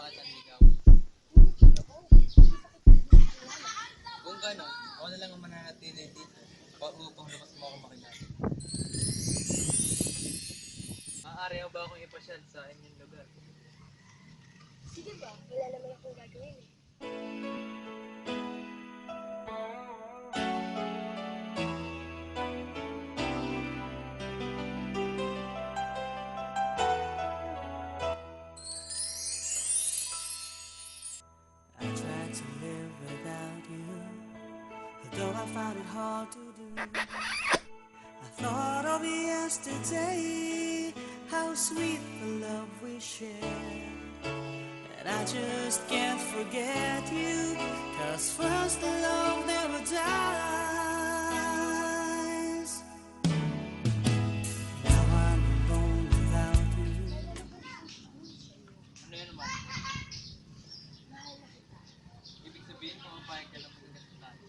pa kita ligaw. Kung gano'n, ako na lang ang mananatili dito upang lumas mo ako makilala. Maaari ba akong ipasyal sa inyong lugar? Sige ba? Wala naman akong gagawin eh. I tried to live without you, although I found it hard to do. I thought of yesterday, how sweet the love we shared. And I just can't forget you, 'cause first the love never dies. Now I'm alone without you. Ano yan naman? Ibig sabihin, makapayag ka lang muna sa tayo.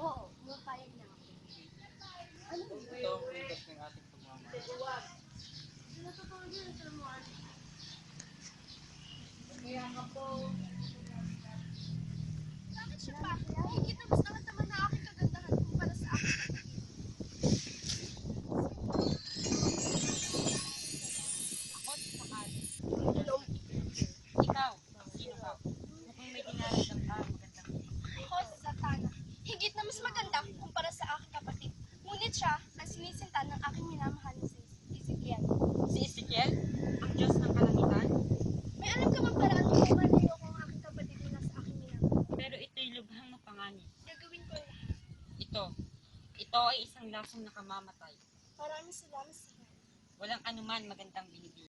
Oo, mapayag na ako. Ano ba? Ito ang ugat ng ating pagmamahal. Natutulog yun sa mga ano. Kaya ka po. Bakit siya pa? Higit na mas naman na aking kagandahan kumpara sa akin. Ako si Sakali. Ikaw, sino ka? Mukhang may dinaramdam ka, magandang. Ako si Satana. Higit na mas maganda kumpara sa aking kapatid. Ngunit siya ang sinisinta ng aking minamahal na si Ezekiel. Si Ezekiel, ang Diyos ng kalangitan, May alam ka bang paraan kung malayo ko ang aking kapatid mula sa aking minamahal? pero ito'y lubhang mapanganib. Gagawin ko lahat. Ito ay isang lasong nakamamatay. Maraming salamat sa Walang anuman magandang binibigay.